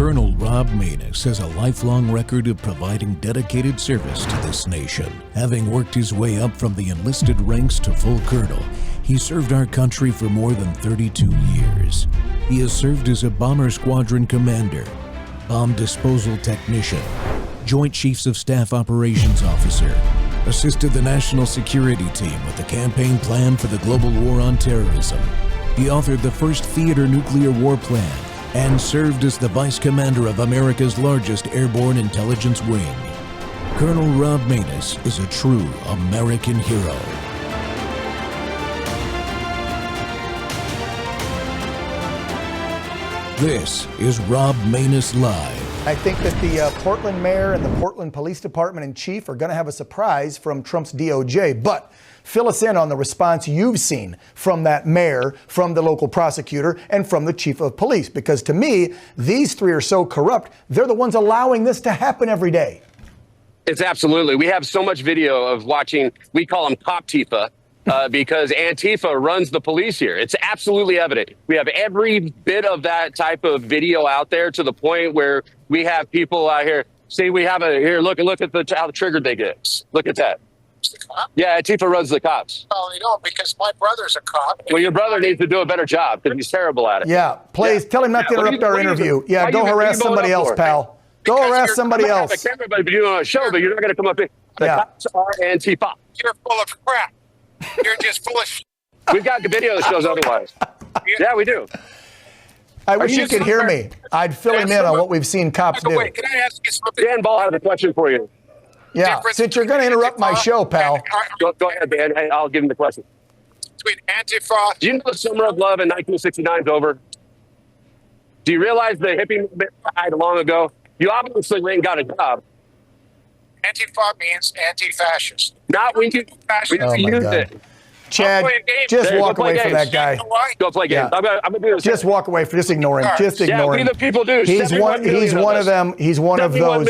Colonel Rob Maness has a lifelong record of providing dedicated service to this nation. Having worked his way up from the enlisted ranks to full colonel, he served our country for more than 32 years. He has served as a bomber squadron commander, bomb disposal technician, Joint Chiefs of Staff Operations Officer, assisted the National Security Team with the campaign plan for the global war on terrorism. He authored the first theater nuclear war plan and served as the Vice Commander of America's largest airborne intelligence wing. Colonel Rob Maness is a true American hero. This is Rob Maness Live. I think that the Portland mayor and the Portland Police Department in chief are going to have a surprise from Trump's DOJ. But fill us in on the response you've seen from that mayor, from the local prosecutor, and from the chief of police. Because to me, these three are so corrupt, they're the ones allowing this to happen every day. It's absolutely. We have so much video of watching, we call them Cop Tifa. Because Antifa runs the police here. It's absolutely evident. We have every bit of that type of video out there to the point where we have people out here. See, we have here. Look at how triggered they get. Look at that. Yeah, Antifa runs the cops. Well, you know, because my brother's a cop. Well, your brother needs to do a better job because he's terrible at it. Yeah, please tell him not to interrupt our interview. Yeah, go harass somebody else, pal. Go harass somebody else. Everybody be doing a show, but you're not going to come up here. The cops are Antifa. You're full of crap. You're just full of shit. We've got video that shows otherwise. Yeah, we do. I wish you could hear me. I'd fill him in on what we've seen cops do. Wait, can I ask you something? Dan Ball has a question for you. Yeah, since you're going to interrupt my show, pal. Go ahead, Dan. Hey, I'll give him the question. Between Antifa. Do you know the Summer of Love in 1969 is over? Do you realize the hippie movement died long ago? You obviously went and got a job. Antifa means anti-fascist. Not when you use it. Chad, just walk away from that guy. Go play games. I'm gonna do this. Just walk away. Just ignore him. Just ignore him. Yeah, we the people do. He's one of them. He's one of those.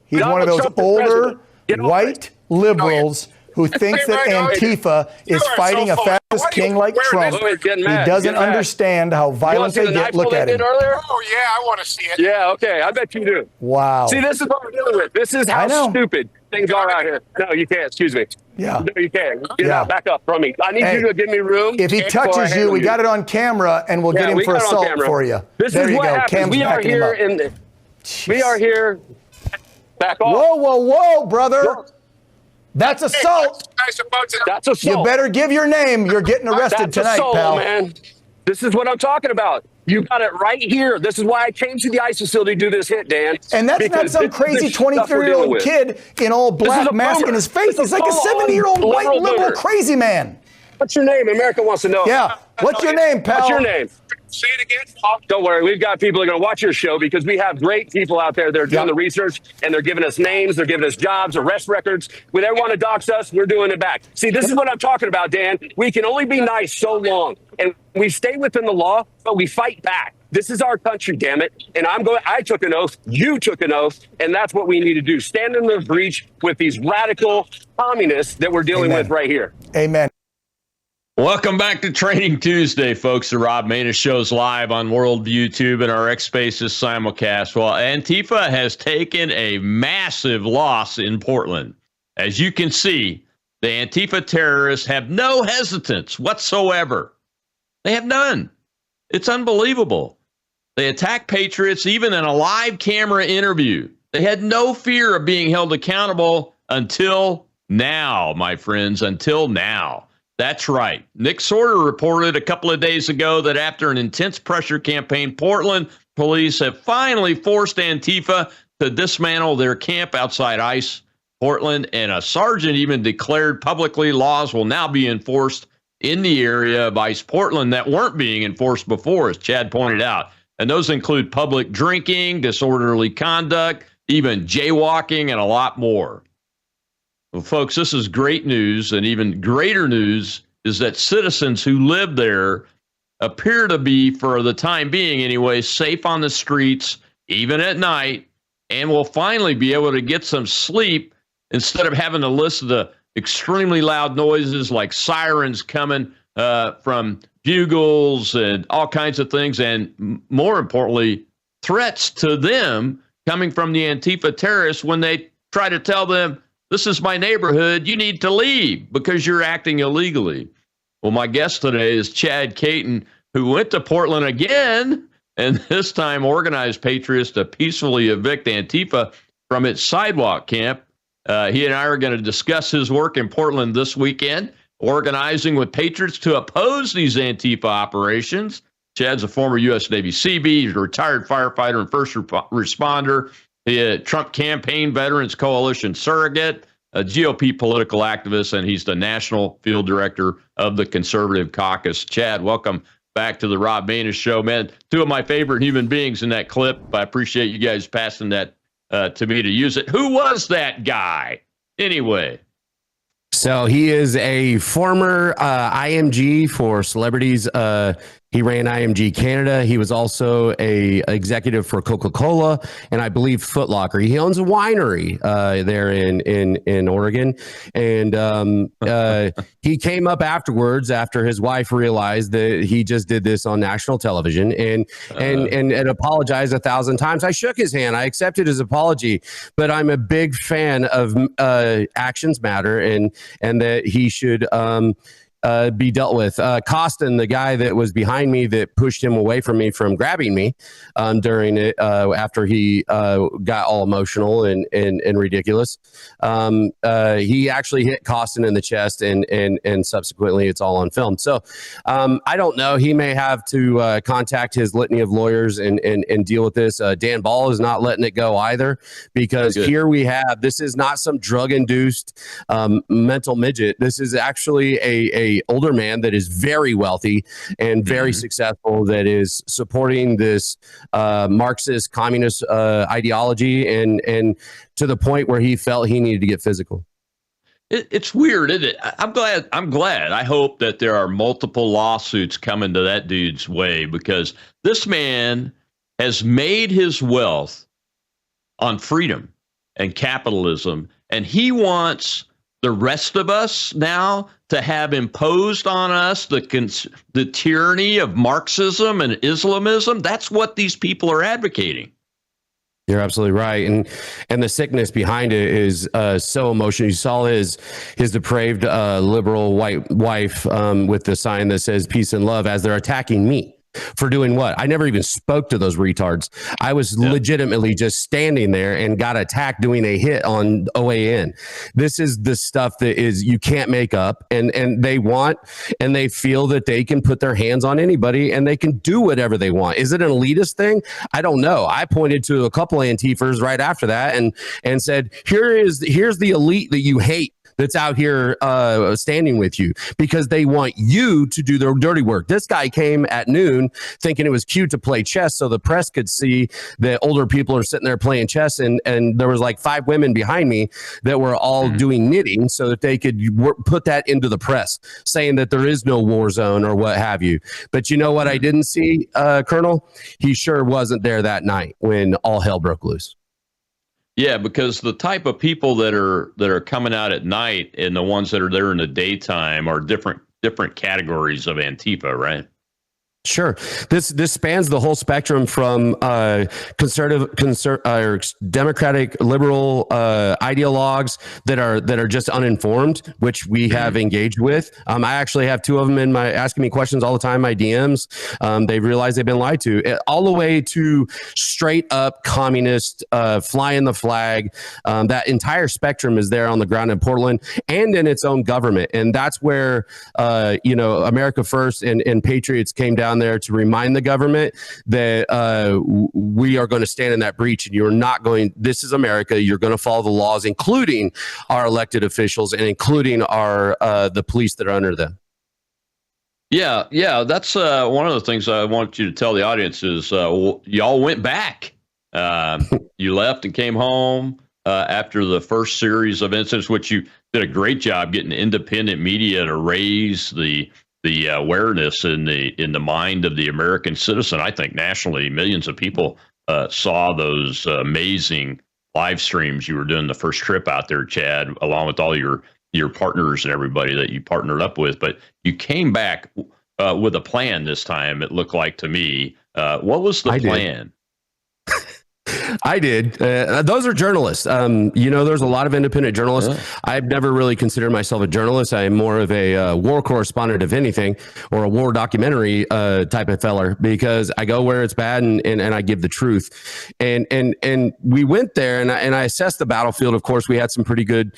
He's one of those older white liberals who thinks that Antifa is fighting a fascist king like Trump. He doesn't understand how violent they get. Look at him. Oh, yeah, I want to see it. Yeah, okay, I bet you do. Wow. See, this is what we're dealing with. This is how stupid things are out here. No, you can't. Excuse me. Yeah. No, you can't. Get out. Back up from me. I need you to give me room. If he touches you, we got it on camera, and we'll get him for assault for you. There you go. Cam's we are here we are here. Back off. Whoa, brother. That's assault. That's assault. You better give your name. You're getting arrested tonight, assault, pal. Man. This is what I'm talking about. You got it right here. This is why I came to the ICE facility to do this hit, Dan. And that's not some crazy 23-year-old kid in all black mask in his face. He's like a 70-year-old white liberal crazy man. What's your name? America wants to know. Yeah. What's your name, pal? What's your name? Say it again. Don't worry. We've got people that are going to watch your show because we have great people out there that are doing the research and they're giving us names. They're giving us jobs, arrest records. When they want to dox us, we're doing it back. See, this is what I'm talking about, Dan. We can only be nice so long. And we stay within the law, but we fight back. This is our country, damn it. And I took an oath. You took an oath. And that's what we need to do. Stand in the breach with these radical communists that we're dealing with right here. Amen. Welcome back to Training Tuesday, folks. The Rob Maness Show's live on Worldview Tube and our X Spaces simulcast. Well, Antifa has taken a massive loss in Portland. As you can see, the Antifa terrorists have no hesitance whatsoever. They have none. It's unbelievable. They attack patriots even in a live camera interview. They had no fear of being held accountable until now, my friends, until now. That's right. Nick Sorter reported a couple of days ago that after an intense pressure campaign, Portland police have finally forced Antifa to dismantle their camp outside ICE Portland, and a sergeant even declared publicly laws will now be enforced in the area of ICE Portland that weren't being enforced before, as Chad pointed out. And those include public drinking, disorderly conduct, even jaywalking, and a lot more. Well, folks, this is great news, and even greater news is that citizens who live there appear to be, for the time being anyway, safe on the streets, even at night, and will finally be able to get some sleep instead of having to listen to extremely loud noises like sirens coming from bugles and all kinds of things, and more importantly, threats to them coming from the Antifa terrorists when they try to tell them, this is my neighborhood, you need to leave because you're acting illegally. Well, my guest today is Chad Caton, who went to Portland again, and this time organized patriots to peacefully evict Antifa from its sidewalk camp. He and I are going to discuss his work in Portland this weekend, organizing with patriots to oppose these Antifa operations. Chad's a former U.S. Navy Seabee. He's a retired firefighter and first responder. The Trump Campaign Veterans Coalition surrogate, a GOP political activist, and he's the national field director of the Conservative Caucus. Chad, welcome back to the Rob Maness Show, man. Two of my favorite human beings in that clip. I appreciate you guys passing that to me to use it. Who was that guy anyway? So he is a former IMG for celebrities. He ran IMG Canada. He was also a executive for Coca-Cola and I believe Foot Locker. He owns a winery there in Oregon, and he came up afterwards after his wife realized that he just did this on national television and apologized 1,000 times. I shook his hand. I accepted his apology, but I'm a big fan of actions matter and that he should be dealt with. Costin, the guy that was behind me that pushed him away from me from grabbing me during it after he got all emotional and ridiculous. He actually hit Costin in the chest and subsequently it's all on film. So I don't know. He may have to contact his litany of lawyers and deal with this. Dan Ball is not letting it go either, because here we have, this is not some drug-induced mental midget. This is actually a older man that is very wealthy and very successful, that is supporting this Marxist communist ideology and to the point where he felt he needed to get physical. It's weird, isn't it? I'm glad. I hope that there are multiple lawsuits coming to that dude's way, because this man has made his wealth on freedom and capitalism, and he wants the rest of us now to have imposed on us the tyranny of Marxism and Islamism. That's what these people are advocating. You're absolutely right, and the sickness behind it is so emotional. You saw his depraved liberal white wife with the sign that says "Peace and Love" as they're attacking me. For doing what? I never even spoke to those retards. I was legitimately just standing there and got attacked doing a hit on OAN. This is the stuff that is you can't make up, and they want and they feel that they can put their hands on anybody and they can do whatever they want. Is it an elitist thing? I don't know. I pointed to a couple of Antifers right after that and said, here's the elite that you hate, that's out here standing with you, because they want you to do their dirty work. This guy came at noon thinking it was cute to play chess so the press could see that older people are sitting there playing chess, and there was like 5 women behind me that were all doing knitting so that they could put that into the press, saying that there is no war zone or what have you. But you know what I didn't see, Colonel? He sure wasn't there that night when all hell broke loose. Yeah, because the type of people that are coming out at night and the ones that are there in the daytime are different categories of Antifa, right? Sure. This spans the whole spectrum from democratic liberal ideologues that are just uninformed, which we have engaged with. I actually have 2 of them in my asking me questions all the time, my DMs. They realize they've been lied to, all the way to straight up communist, flying the flag. That entire spectrum is there on the ground in Portland and in its own government. And that's where, America First and Patriots came down there to remind the government that we are going to stand in that breach, and you're not going. This is America. You're going to follow the laws, including our elected officials and including our the police that are under them. Yeah. That's one of the things I want you to tell the audience is y'all went back. You left and came home after the first series of incidents, which you did a great job getting independent media to raise the awareness in the mind of the American citizen. I think nationally, millions of people saw those amazing live streams you were doing the first trip out there, Chad, along with all your partners and everybody that you partnered up with. But you came back with a plan this time, it looked like to me. What was the plan? I did. Those are journalists. There's a lot of independent journalists. Yeah. I've never really considered myself a journalist. I'm more of a war correspondent, if anything, or a war documentary type of feller, because I go where it's bad and I give the truth. And we went there and I assessed the battlefield. Of course, we had some pretty good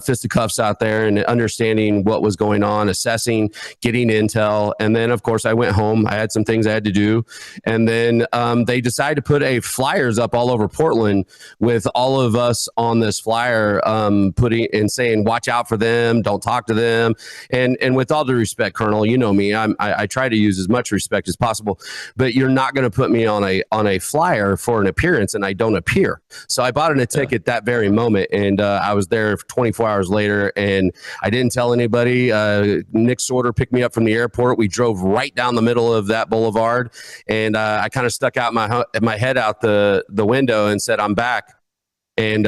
fisticuffs out there and understanding what was going on, assessing, getting intel. And then, of course, I went home. I had some things I had to do. And then they decided to put flyers up all over Portland with all of us on this flyer, putting and saying, watch out for them, don't talk to them. And with all due respect, Colonel, you know me, I try to use as much respect as possible, but you're not going to put me on a flyer for an appearance and I don't appear. So I bought a ticket that very moment, and I was there 24 hours later, and I didn't tell anybody. Nick Sorter picked me up from the airport. We drove right down the middle of that boulevard, and I kind of stuck out my head out the window and said, I'm back. And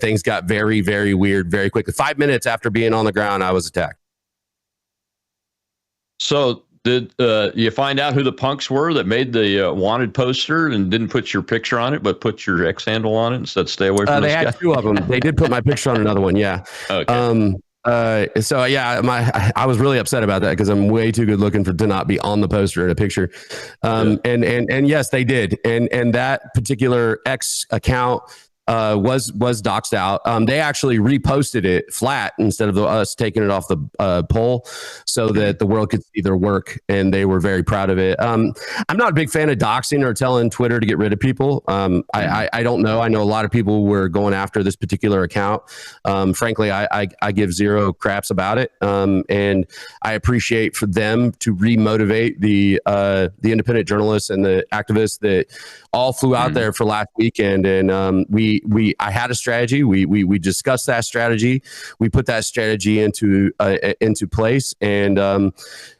things got very, very weird very quickly. 5 minutes after being on the ground, I was attacked. So did you find out who the punks were that made the wanted poster and didn't put your picture on it, but put your X handle on it and said, stay away from this guy? They had two of them. They did put my picture on another one. Yeah. Okay. So yeah, I was really upset about that because I'm way too good looking to not be on the poster in a picture. And yes, they did. And that particular X account was doxed out. They actually reposted it flat instead of us taking it off the poll so that the world could see their work, and they were very proud of it. I'm not a big fan of doxing or telling Twitter to get rid of people. I don't know. I know a lot of people were going after this particular account. Frankly, I give zero craps about it. And I appreciate for them to remotivate the independent journalists and the activists that all flew out there for last weekend. And I had a strategy. We discussed that strategy. We put that strategy into place. And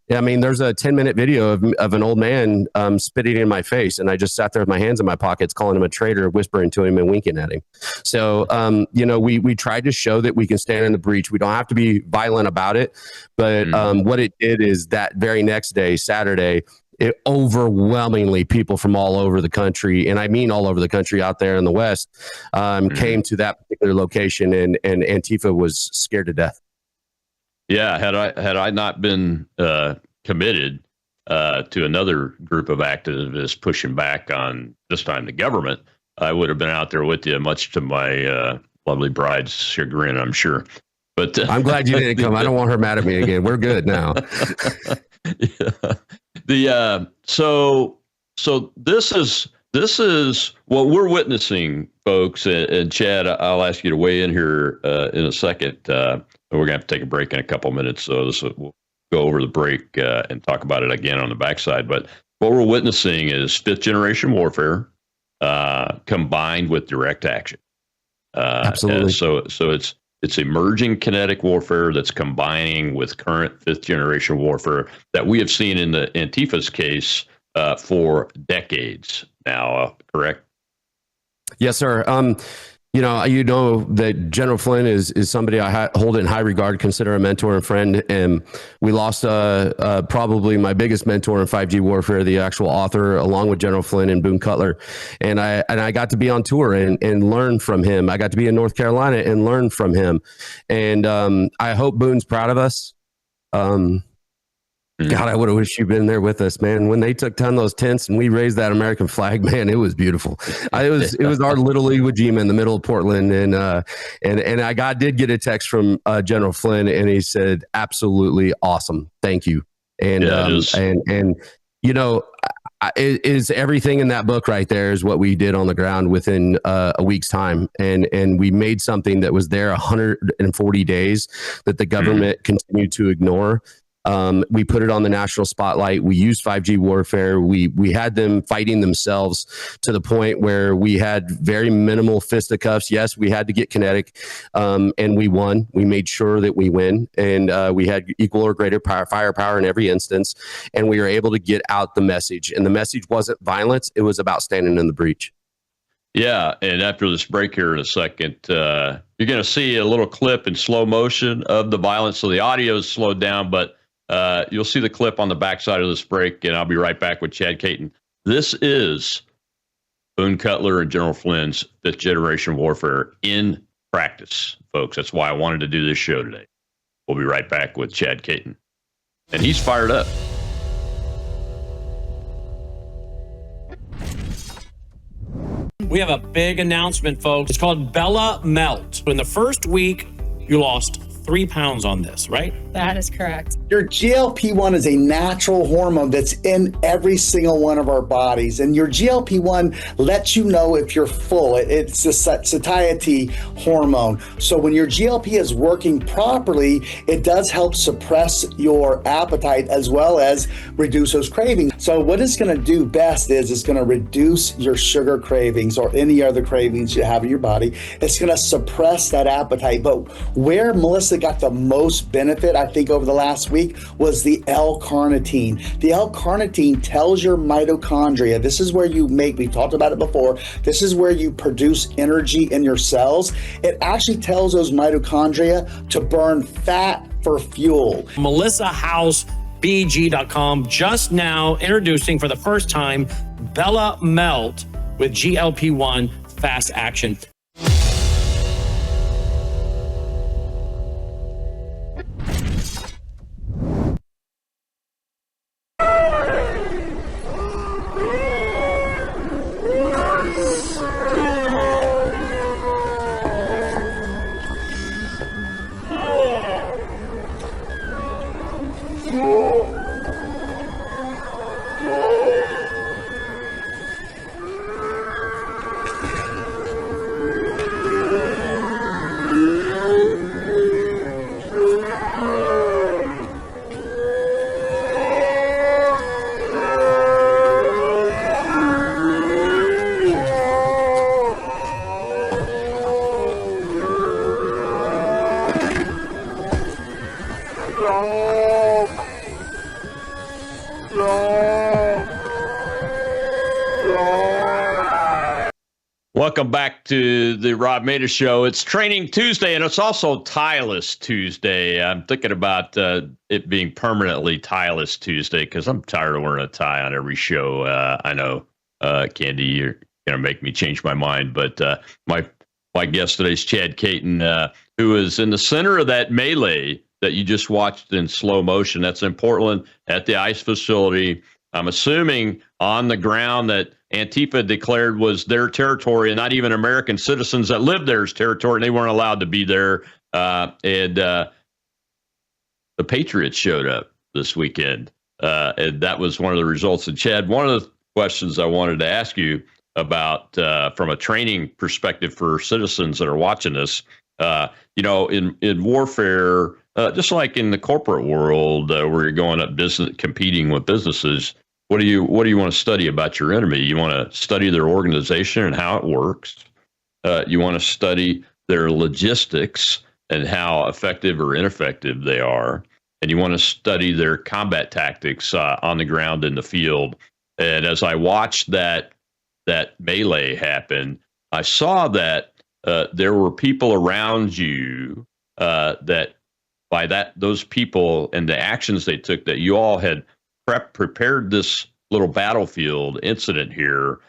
I mean, there's a 10-minute video of an old man spitting in my face, and I just sat there with my hands in my pockets, calling him a traitor, whispering to him and winking at him. So, we tried to show that we can stand in the breach. We don't have to be violent about it, but what it did is that very next day, Saturday, it overwhelmingly people from all over the country, and I mean all over the country out there in the West, came to that particular location, and Antifa was scared to death. Yeah, had I not been committed to another group of activists pushing back on this time the government, I would have been out there with you, much to my lovely bride's chagrin, I'm sure. But I'm glad you didn't come. I don't want her mad at me again. We're good now. Yeah. So this is what we're witnessing, folks. And Chad, I'll ask you to weigh in here in a second. We're gonna have to take a break in a couple minutes, so we'll go over the break and talk about it again on the backside. But what we're witnessing is fifth generation warfare combined with direct action. Absolutely. So it's emerging kinetic warfare that's combining with current fifth generation warfare that we have seen in the Antifa's case for decades now. Correct? Yes, sir. That General Flynn is somebody I hold in high regard, consider a mentor and friend. And we lost probably my biggest mentor in 5G warfare, the actual author, along with General Flynn and Boone Cutler. And I got to be on tour and learn from him. I got to be in North Carolina and learn from him. And I hope Boone's proud of us. God, I would have wished you'd been there with us, man. When they took down those tents and we raised that American flag, man, it was beautiful. It was our little Iwo Jima in the middle of Portland, and I did get a text from General Flynn, and he said, "Absolutely awesome, thank you." And it is everything in that book right there is what we did on the ground within a week's time, and we made something that was there 140 days that the government continued to ignore. We put it on the national spotlight. We used 5G warfare. We had them fighting themselves to the point where we had very minimal fisticuffs. Yes, we had to get kinetic, and we won. We made sure that we win, and we had equal or greater firepower in every instance, and we were able to get out the message. And the message wasn't violence. It was about standing in the breach. Yeah, and after this break here in a second, you're going to see a little clip in slow motion of the violence. So the audio is slowed down, but you'll see the clip on the backside of this break, and I'll be right back with Chad Caton. This is Boone Cutler and General Flynn's fifth generation warfare in practice, folks. That's why I wanted to do this show today. We'll be right back with Chad Caton. And he's fired up. We have a big announcement, folks. It's called Bella Melt. In the first week, you lost 3 pounds on this, right? That is correct. Your GLP-1 is a natural hormone that's in every single one of our bodies. And your GLP-1 lets you know if you're full. It's a satiety hormone. So when your GLP is working properly, it does help suppress your appetite as well as reduce those cravings. So what it's going to do best is it's going to reduce your sugar cravings or any other cravings you have in your body. It's going to suppress that appetite. But where Melissa got the most benefit, I think, over the last week was the L-carnitine. The L-carnitine tells your mitochondria, this is where you make, we've talked about it before, this is where you produce energy in your cells. It actually tells those mitochondria to burn fat for fuel. MelissaHouseBG.com just now introducing for the first time Bella Melt with GLP-1 fast action. Welcome back to the Rob Maness Show. It's Training Tuesday, and it's also Tieless Tuesday. I'm thinking about it being permanently Tieless Tuesday because I'm tired of wearing a tie on every show. I know, Candy, you're going to make me change my mind, but my guest today is Chad Caton, who is in the center of that melee that you just watched in slow motion. That's in Portland at the ICE facility. I'm assuming on the ground that Antifa declared was their territory and not even American citizens that lived there's territory, and they weren't allowed to be there. And the Patriots showed up this weekend, and that was one of the results. And Chad, one of the questions I wanted to ask you about from a training perspective for citizens that are watching this, in warfare, just like in the corporate world where you're going up business, competing with businesses, what do you want to study about your enemy? You want to study their organization and how it works. You want to study their logistics and how effective or ineffective they are. And you want to study their combat tactics on the ground in the field. And as I watched that melee happen, I saw that there were people around you that by those people and the actions they took, that you all had prepared this little battlefield incident here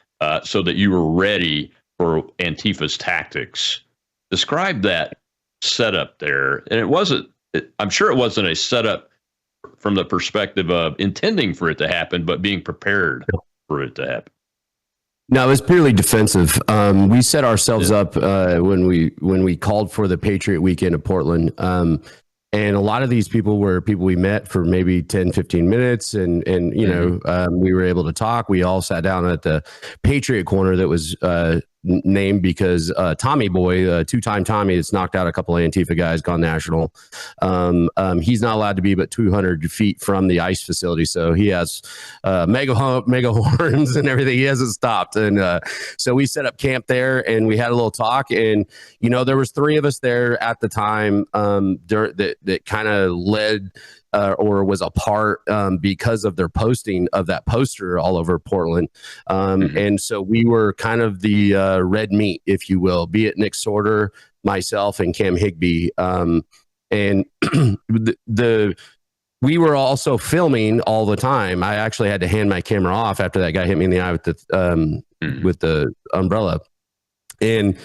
so that you were ready for Antifa's tactics. Describe that setup there. And I'm sure it wasn't a setup from the perspective of intending for it to happen, but being prepared for it to happen. No, it was purely defensive. We set ourselves up when we called for the Patriot Weekend of Portland. And a lot of these people were people we met for maybe 10, 15 minutes. And we were able to talk. We all sat down at the Patriot Corner that was named because Tommy Boy, two-time Tommy, that's knocked out a couple of Antifa guys, gone national. He's not allowed to be but 200 feet from the ICE facility. So he has mega horns and everything. He hasn't stopped. And so we set up camp there and we had a little talk. And, there was 3 of us there at the time that kind of led or was a part because of their posting of that poster all over Portland. And so we were kind of the red meat, if you will, be it Nick Sorter, myself, and Cam Higbee. And we were also filming all the time. I actually had to hand my camera off after that guy hit me in the eye with with the umbrella. And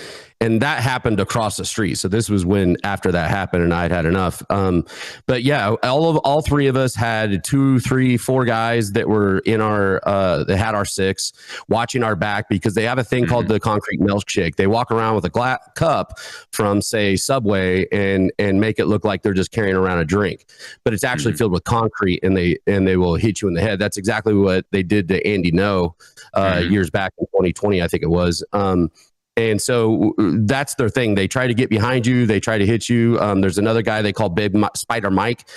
that happened across the street. So this was when after that happened, and I'd had enough. But yeah, all three of us had 2, 3, 4 guys that were in our that had our 6 watching our back, because they have a thing called the concrete milkshake. They walk around with a cup from, say, Subway and make it look like they're just carrying around a drink, but it's actually filled with concrete, and they will hit you in the head. That's exactly what they did to Andy No years back in 2020, I think it was. And so that's their thing. They try to get behind you. They try to hit you. There's another guy they call Big Spider Mike.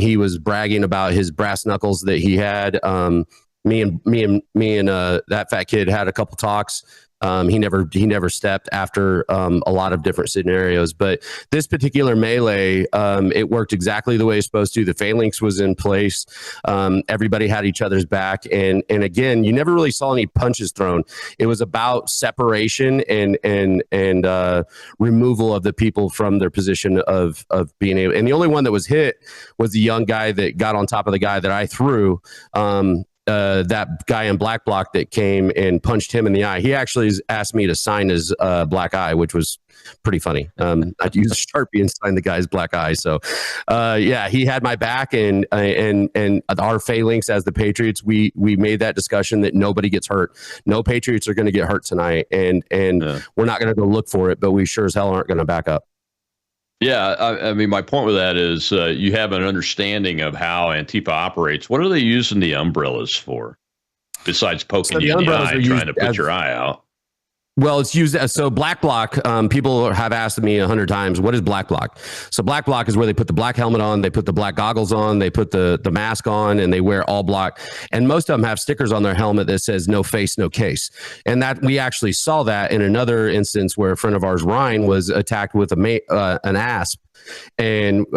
He was bragging about his brass knuckles that he had. Me and that fat kid had a couple talks. He never stepped after a lot of different scenarios, but this particular melee, it worked exactly the way it's supposed to. The phalanx was in place. Everybody had each other's back, and again, you never really saw any punches thrown. It was about separation and removal of the people from their position of being able. And the only one that was hit was the young guy that got on top of the guy that I threw. That guy in black block that came and punched him in the eye. He actually asked me to sign his black eye, which was pretty funny. I'd use a Sharpie and sign the guy's black eye. So, yeah, he had my back, and our phalanx as the Patriots, we made that discussion that nobody gets hurt. No Patriots are going to get hurt tonight, and we're not going to go look for it, but we sure as hell aren't going to back up. Yeah, I mean, my point with that is you have an understanding of how Antifa operates. What are they using the umbrellas for, besides poking you in the eye, trying to put your eye out? Well, it's used as, so black block. People have asked me 100 times, what is black block? So black block is where they put the black helmet on, they put the black goggles on, they put the mask on, and they wear all black. And most of them have stickers on their helmet that says no face, no case. And that we actually saw that in another instance where a friend of ours, Ryan, was attacked with an asp. And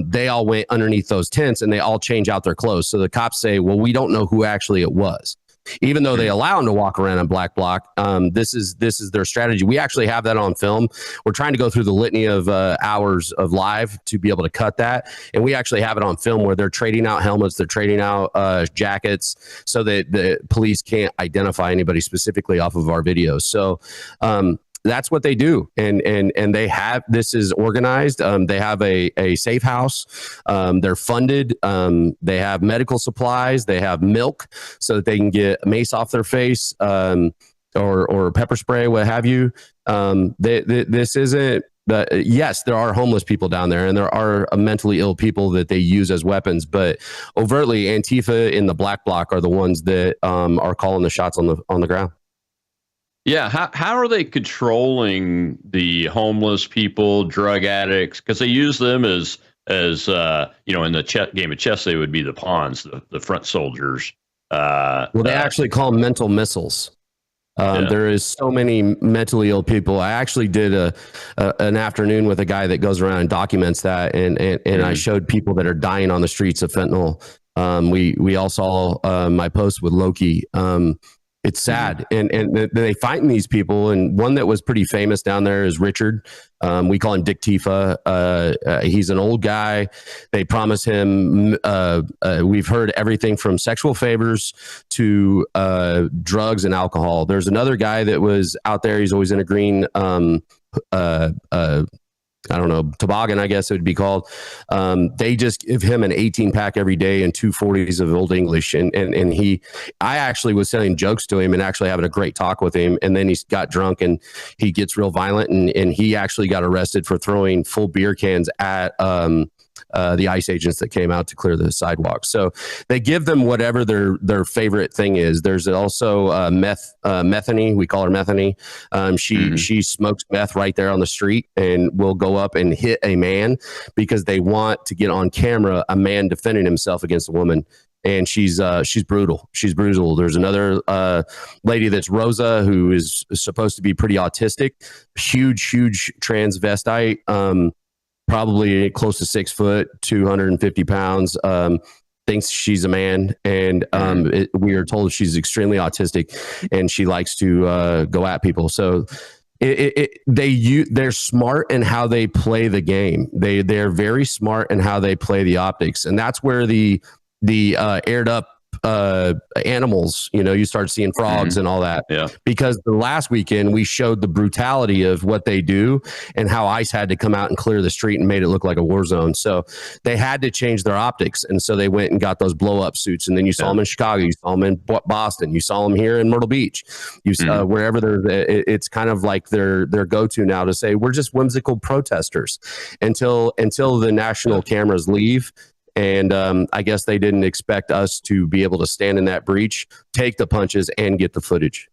they all went underneath those tents, and they all change out their clothes. So the cops say, well, we don't know who actually it was. Even though they allow them to walk around in black block, this is their strategy. We actually have that on film. We're trying to go through the litany of hours of live to be able to cut that, and we actually have it on film where they're trading out helmets, they're trading out jackets, so that the police can't identify anybody specifically off of our videos. So that's what they do, and they have, this is organized. They have a safe house. They're funded. They have medical supplies. They have milk so that they can get mace off their face, or pepper spray, what have you. This isn't. Yes, there are homeless people down there, and there are mentally ill people that they use as weapons. But overtly, Antifa in the black bloc are the ones that are calling the shots on the ground. Yeah, how are they controlling the homeless people, drug addicts? Because they use them as in the game of chess, they would be the pawns, the front soldiers. Well, they actually call them mental missiles. There is so many mentally ill people. I actually did an afternoon with a guy that goes around and documents that, and I showed people that are dying on the streets of fentanyl. We all saw my post with Loki. It's sad, and they find these people, and one that was pretty famous down there is Richard. We call him Dick Tifa. He's an old guy. They promise him. We've heard everything from sexual favors to drugs and alcohol. There's another guy that was out there. He's always in a green. I don't know, toboggan, I guess it would be called. They just give him an 18 pack every day and 2 40s of Old English. And I actually was sending jokes to him and actually having a great talk with him. And then he got drunk and he gets real violent. And he actually got arrested for throwing full beer cans at the ICE agents that came out to clear the sidewalk. So they give them whatever their favorite thing is. There's also Methany. We call her Methany. She smokes meth right there on the street and will go up and hit a man because they want to get on camera a man defending himself against a woman. And she's brutal. She's brutal. There's another lady that's Rosa, who is supposed to be pretty autistic, huge transvestite, probably close to 6 foot, 250 pounds, thinks she's a man. And we are told she's extremely autistic and she likes to go at people. So they're smart in how they play the game. They're very smart in how they play the optics. And that's where the aired up animals. You start seeing frogs and all that. Yeah. Because the last weekend we showed the brutality of what they do and how ICE had to come out and clear the street and made it look like a war zone. So they had to change their optics, and so they went and got those blow up suits. And then you saw them in Chicago, you saw them in Boston, you saw them here in Myrtle Beach. You wherever it's kind of like their go to now to say we're just whimsical protesters until the national cameras leave. And I guess they didn't expect us to be able to stand in that breach, take the punches, and get the footage.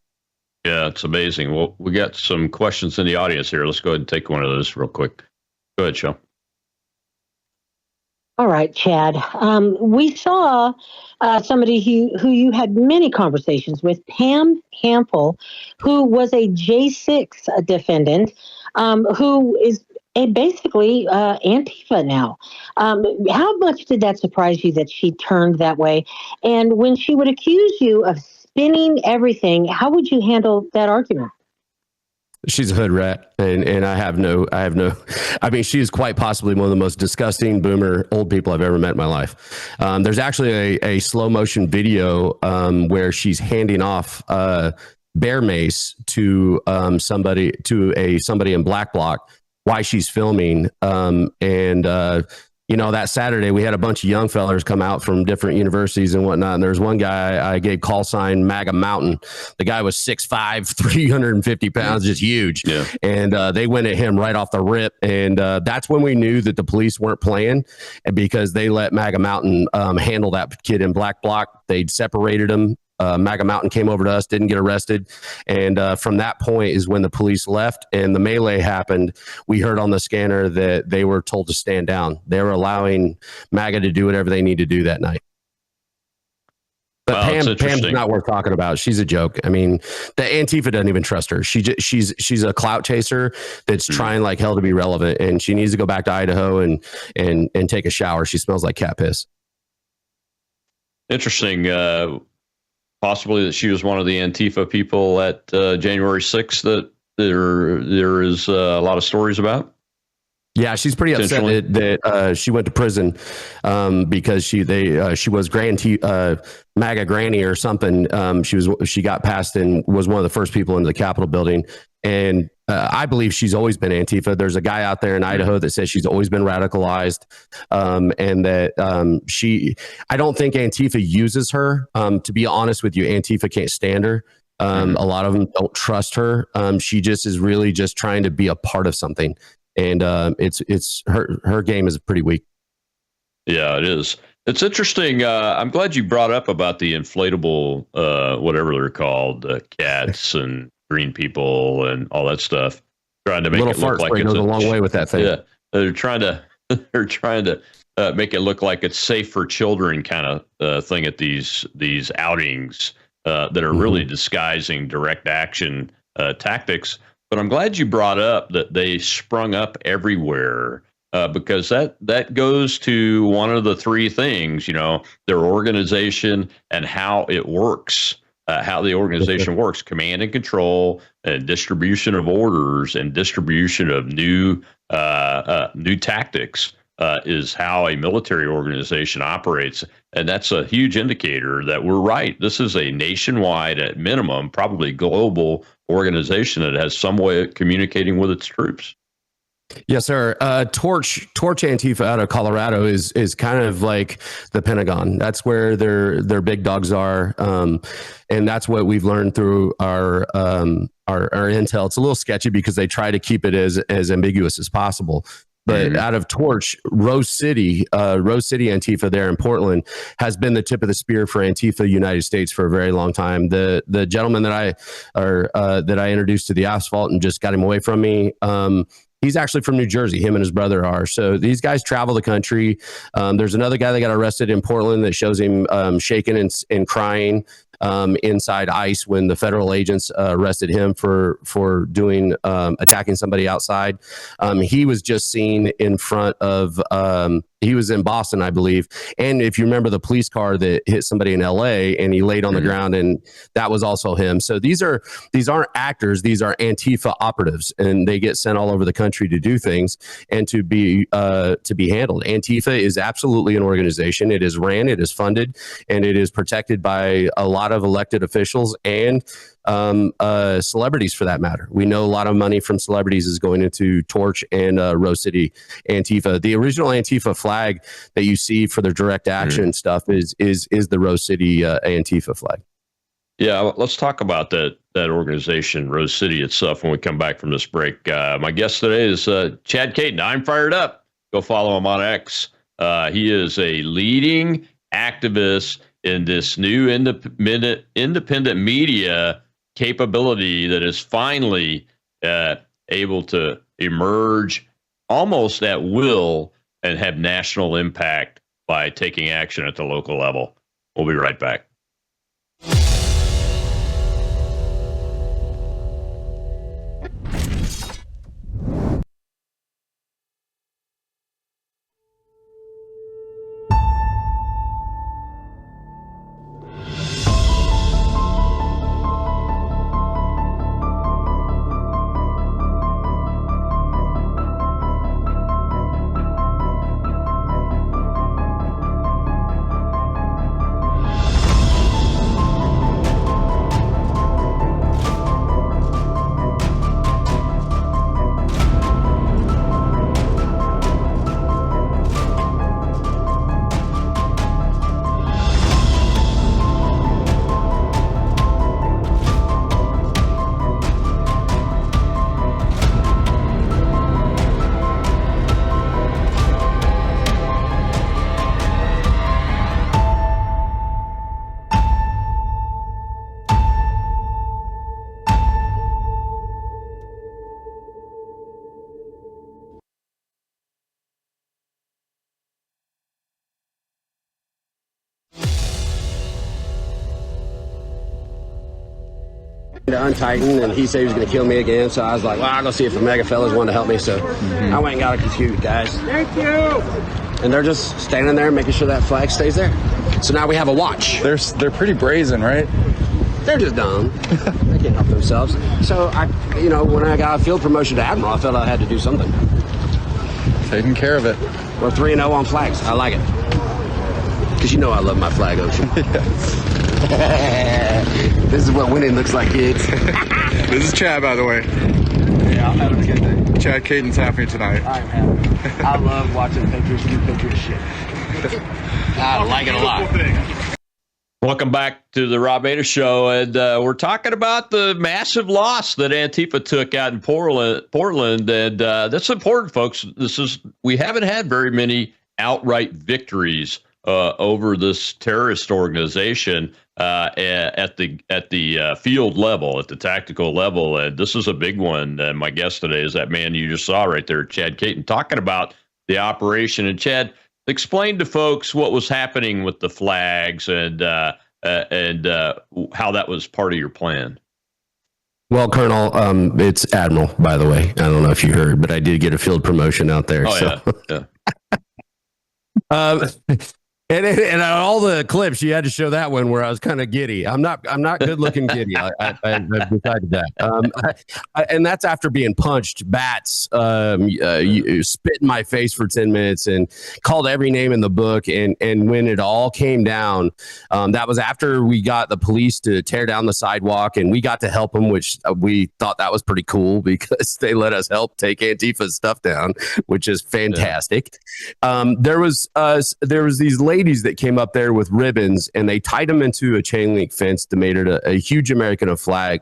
Yeah, it's amazing. Well, we got some questions in the audience here. Let's go ahead and take one of those real quick. Go ahead, Sean. All right, Chad. We saw somebody who you had many conversations with, Pam Hampel, who was a J6 defendant, who is basically Antifa now. How much did that surprise you that she turned that way? And when she would accuse you of spinning everything, how would you handle that argument? She's a hood rat, and I have no. I mean, she is quite possibly one of the most disgusting boomer old people I've ever met in my life. There's actually a slow motion video where she's handing off bear mace to somebody in Black Bloc while she's filming, that Saturday we had a bunch of young fellas come out from different universities and whatnot. And there's one guy I gave call sign MAGA Mountain. The guy was 6'5", 350 pounds, just huge. Yeah. And they went at him right off the rip. And that's when we knew that the police weren't playing, because they let MAGA Mountain handle that kid in Black Bloc. They'd separated him. MAGA Mountain came over to us, didn't get arrested. And from that point is when the police left and the melee happened. We heard on the scanner that they were told to stand down. They were allowing MAGA to do whatever they need to do that night. But Pam's not worth talking about. She's a joke. I mean, the Antifa doesn't even trust her. She's a clout chaser that's trying like hell to be relevant, and she needs to go back to Idaho and take a shower. She smells like cat piss. Interesting. Possibly that she was one of the Antifa people at January 6th that there is a lot of stories about. Yeah, she's pretty upset that she went to prison because she was MAGA granny or something. She got passed and was one of the first people into the Capitol building. And I believe she's always been Antifa. There's a guy out there in Idaho that says she's always been radicalized, and that I don't think Antifa uses her. To be honest with you, Antifa can't stand her. A lot of them don't trust her. She just is really just trying to be a part of something. And it's her game is pretty weak. Yeah, it is. It's interesting. I'm glad you brought up about the inflatable, whatever they're called, cats and green people and all that stuff. Trying to make it look like it's goes a long way with that thing. Yeah, they're trying to make it look like it's safe for children kind of thing at these outings that are really disguising direct action tactics. But I'm glad you brought up that they sprung up everywhere, because that goes to one of the three things, their organization and how it works, how the organization works, command and control and distribution of orders and distribution of new tactics is how a military organization operates. And that's a huge indicator that we're right. This is a nationwide, at minimum, probably global organization that has some way of communicating with its troops. Yes, sir. Torch Antifa out of Colorado is kind of like the Pentagon. That's where their big dogs are, and that's what we've learned through our intel. It's a little sketchy because they try to keep it as ambiguous as possible. But out of Torch, Rose City Antifa there in Portland has been the tip of the spear for Antifa United States for a very long time. The gentleman that I introduced to the asphalt and just got him away from me, he's actually from New Jersey. Him and his brother are. So these guys travel the country. There's another guy that got arrested in Portland that shows him shaking and crying inside ICE when the federal agents arrested him for doing attacking somebody outside. He was just seen in front of He was in Boston, I believe. And if you remember the police car that hit somebody in LA and he laid on the ground, and that was also him. So these aren't actors. These are Antifa operatives, and they get sent all over the country to do things and to be handled. Antifa is absolutely an organization. It is ran, it is funded, and it is protected by a lot of elected officials and celebrities, for that matter. We know a lot of money from celebrities is going into Torch and Rose City Antifa. The original Antifa flag that you see for the direct action stuff is the Rose City Antifa flag. Yeah, let's talk about that organization, Rose City itself, when we come back from this break. My guest today is Chad Caton. I'm fired up. Go follow him on X. He is a leading activist in this new independent media capability that is finally able to emerge almost at will and have national impact by taking action at the local level. We'll be right back. To untighten, and he said he was going to kill me again. So I was like, well, I'll go see if the mega fellas wanted to help me. So I went and got a computer, guys. Thank you. And they're just standing there making sure that flag stays there. So now we have a watch. They're pretty brazen, right? They're just dumb. They can't help themselves. So when I got a field promotion to admiral, I felt I had to do something. Taking care of it. We're 3-0 on flags. I like it. Because I love my flag, Ocean. This is what winning looks like, kids. This is Chad, by the way. Yeah, I'm having a good day. Chad Caton's happy tonight. I'm happy. I love watching Patriots do Patriot shit. I like it a lot. Welcome back to the Rob Maness Show, and we're talking about the massive loss that Antifa took out in Portland, and that's important, folks. We haven't had very many outright victories over this terrorist organization at the field level, at the tactical level, and this is a big one. And my guest today is that man you just saw right there, Chad Caton, talking about the operation. And Chad, explain to folks what was happening with the flags and how that was part of your plan. Well, Colonel, it's Admiral, by the way. I don't know if you heard, but I did get a field promotion out there. And all the clips, you had to show that one where I was kind of giddy. I'm not good looking giddy. I've decided that. And that's after being punched, bats, you spit in my face for 10 minutes and called every name in the book. And when it all came down, that was after we got the police to tear down the sidewalk, and we got to help them, which we thought that was pretty cool because they let us help take Antifa's stuff down, which is fantastic. Yeah. There was these ladies that came up there with ribbons, and they tied them into a chain link fence to make it a huge American flag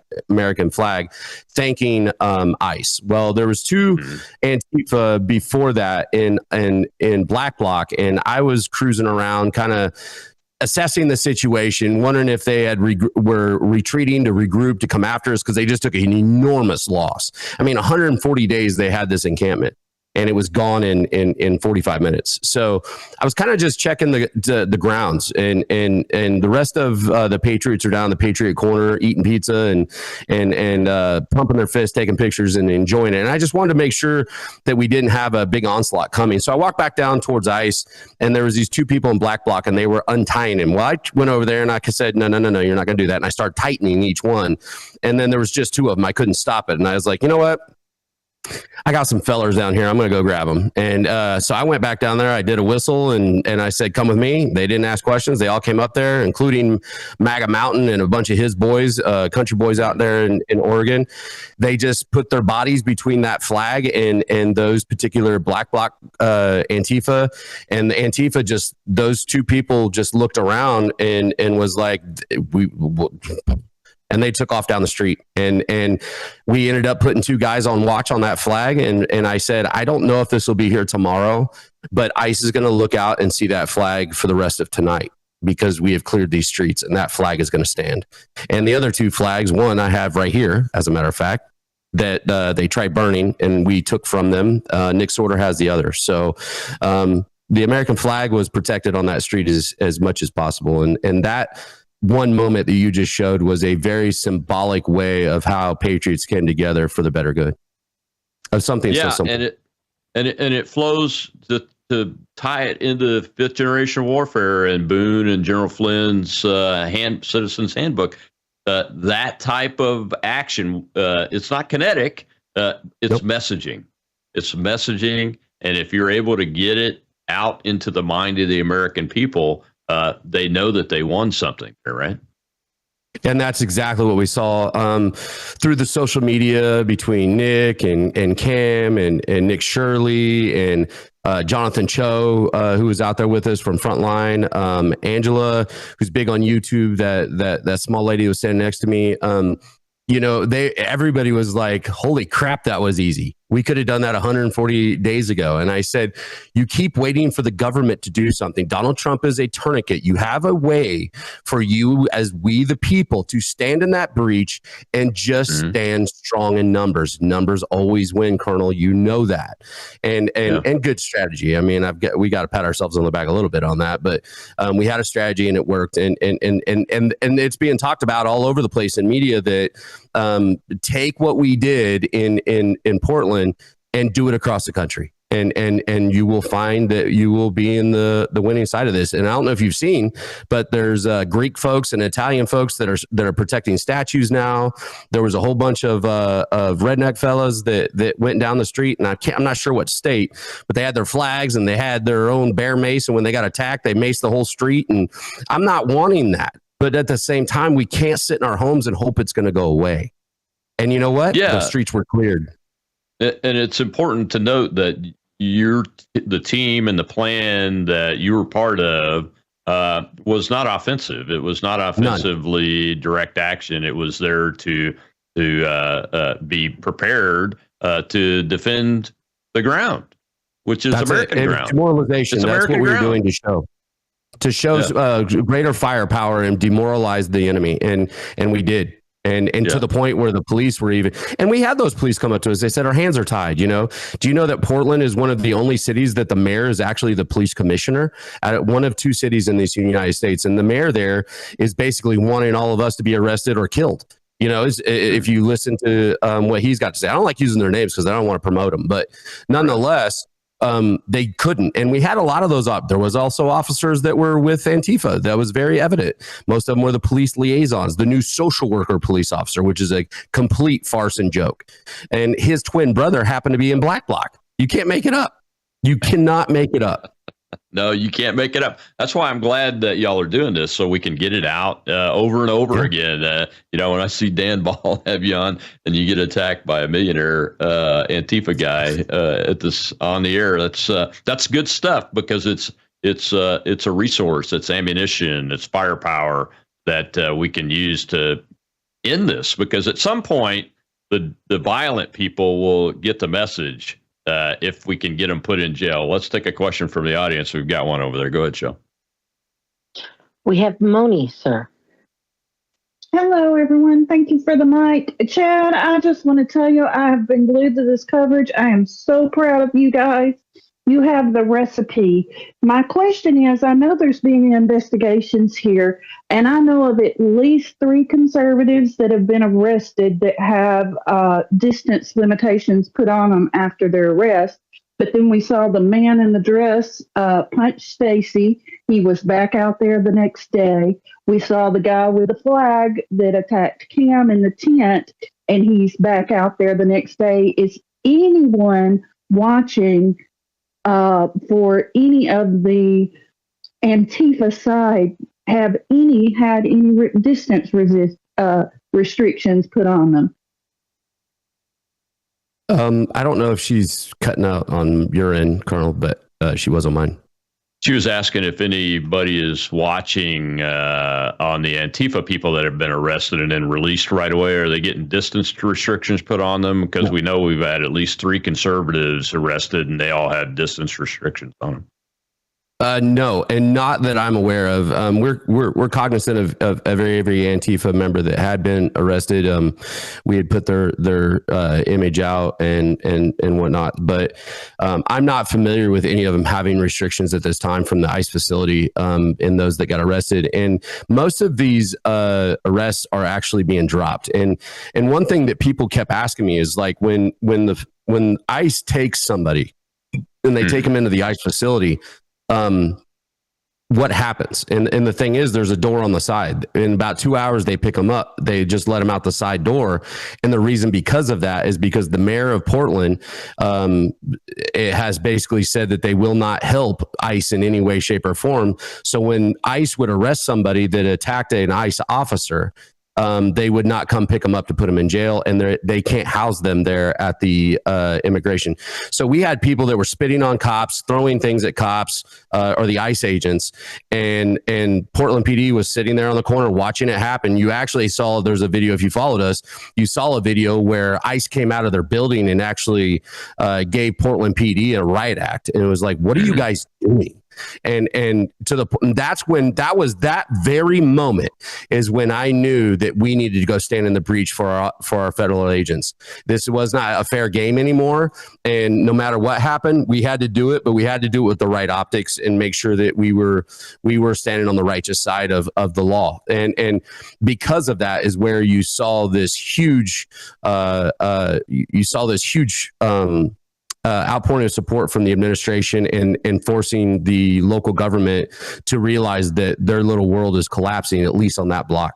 thanking ICE. Well, there was two Antifa before that in Black Bloc, and I was cruising around kind of assessing the situation, wondering if they were retreating to regroup to come after us because they just took an enormous loss. I mean, 140 days they had this encampment. and it was gone in 45 minutes. So I was kind of just checking the grounds, and the rest of the Patriots are down the Patriot corner eating pizza and pumping their fists, taking pictures and enjoying it. And I just wanted to make sure that we didn't have a big onslaught coming. So I walked back down towards ICE, and there was these two people in black bloc, and they were untying him. Well, I went over there and I said, no, you're not going to do that. And I started tightening each one. And then there was just two of them. I couldn't stop it. And I was like, you know what? I got some fellers down here. I'm going to go grab them. And so I went back down there. I did a whistle and I said, come with me. They didn't ask questions. They all came up there, including MAGA Mountain and a bunch of his boys, country boys out there in Oregon. They just put their bodies between that flag and those particular black bloc Antifa. And the Antifa just, those two people just looked around and was like, and they took off down the street, and we ended up putting two guys on watch on that flag. And I said, I don't know if this will be here tomorrow, but ICE is going to look out and see that flag for the rest of tonight, because we have cleared these streets and that flag is going to stand. And the other two flags, one I have right here, as a matter of fact, that they tried burning and we took from them. Nick Sorter has the other. So the American flag was protected on that street as much as possible. And that one moment that you just showed was a very symbolic way of how patriots came together for the better good of something. Yeah, so simple. and it flows to tie it into fifth generation warfare and Boone and General Flynn's Citizens Handbook. That type of action, it's not kinetic. It's messaging. It's messaging, and if you're able to get it out into the mind of the American people, they know that they won something, right? And that's exactly what we saw through the social media between Nick and Cam and Nick Shirley and Jonathan Cho, who was out there with us from Frontline, Angela, who's big on YouTube, that small lady who was standing next to me. Everybody was like, holy crap, that was easy. We could have done that 140 days ago. And I said, you keep waiting for the government to do something. Donald Trump is a tourniquet. You have a way for you, as we the people, to stand in that breach and just stand strong in numbers. Numbers always win, Colonel. You know that. And good strategy. I mean, we got to pat ourselves on the back a little bit on that, but we had a strategy and it worked. And it's being talked about all over the place in media that take what we did in Portland and do it across the country. And you will find that you will be in the winning side of this. And I don't know if you've seen, but there's Greek folks and Italian folks that are protecting statues now. There was a whole bunch of redneck fellas that went down the street, and I'm not sure what state, but they had their flags and they had their own bear mace. And when they got attacked, they maced the whole street. And I'm not wanting that. But at the same time, we can't sit in our homes and hope it's going to go away. And you know what? Yeah. The streets were cleared. And it's important to note that the team and the plan that you were part of was not offensive. It was not offensively direct action. It was there to be prepared to defend the ground, which is American ground. Demoralization. It's That's American what we were ground. doing to show greater firepower and demoralize the enemy, and we did. And to the point where the police were and we had those police come up to us. They said, our hands are tied. Do you know that Portland is one of the only cities that the mayor is actually the police commissioner at one of two cities in these United States? And the mayor there is basically wanting all of us to be arrested or killed. If you listen to what he's got to say, I don't like using their names because I don't want to promote them, but nonetheless, they couldn't. And we had a lot of those up. There was also officers that were with Antifa. That was very evident. Most of them were the police liaisons, the new social worker police officer, which is a complete farce and joke. And his twin brother happened to be in black bloc. You can't make it up. You cannot make it up. No, you can't make it up. That's why I'm glad that y'all are doing this, so we can get it out over and over again. When I see Dan Ball have you on and you get attacked by a millionaire Antifa guy on the air, that's good stuff, because it's a resource, it's ammunition, it's firepower that we can use to end this. Because at some point, the violent people will get the message. If we can get them put in jail. Let's take a question from the audience. We've got one over there. Go ahead, Joe. We have Moni, sir. Hello, everyone. Thank you for the mic. Chad, I just want to tell you, I have been glued to this coverage. I am so proud of you guys. You have the recipe. My question is, I know there's been investigations here, and I know of at least 3 conservatives that have been arrested that have distance limitations put on them after their arrest. But then we saw the man in the dress punch Stacy. He was back out there the next day. We saw the guy with the flag that attacked Cam in the tent, and he's back out there the next day. Is anyone watching for any of the Antifa side had any distance restrictions put on them? I don't know if she's cutting out on your end, Colonel, but she was on mine. She was asking if anybody is watching on the Antifa people that have been arrested and then released right away. Are they getting distance restrictions put on them? Because we know we've had at least 3 conservatives arrested, and they all had distance restrictions on them. No, and not that I'm aware of. We're cognizant of every Antifa member that had been arrested. We had put their image out and whatnot, but I'm not familiar with any of them having restrictions at this time from the ICE facility in those that got arrested. And most of these arrests are actually being dropped. And one thing that people kept asking me is like when ICE takes somebody and they take them into the ICE facility. What happens? And the thing is, there's a door on the side. In about 2 hours, they pick them up. They just let them out the side door. And the reason because of that is because the mayor of Portland it has basically said that they will not help ICE in any way, shape, or form. So when ICE would arrest somebody that attacked an ICE officer, they would not come pick them up to put them in jail, and they can't house them there at the immigration. So we had people that were spitting on cops, throwing things at cops or the ICE agents, and Portland PD was sitting there on the corner watching it happen. You actually saw, there's a video, if you followed us, you saw a video where ICE came out of their building and actually gave Portland PD a riot act. And it was like, what are you guys doing? And that's when that very moment is when I knew that we needed to go stand in the breach for our federal agents. This was not a fair game anymore, and no matter what happened, we had to do it, but we had to do it with the right optics and make sure that we were standing on the righteous side of the law. And because of that is where you saw this huge outpouring of support from the administration and forcing the local government to realize that their little world is collapsing, at least on that block.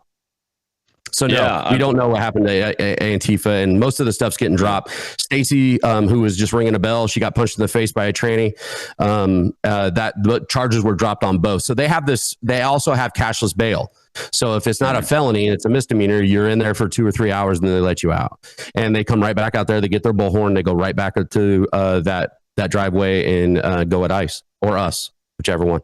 So no, we don't know what happened to Antifa, and most of the stuff's getting dropped. Stacy, who was just ringing a bell, she got punched in the face by a tranny. The charges were dropped on both. So they have this. They also have cashless bail. So if it's not a felony and it's a misdemeanor, you're in there for 2 or 3 hours and then they let you out. And they come right back out there. They get their bullhorn. They go right back to that driveway and go at ICE or us, whichever one.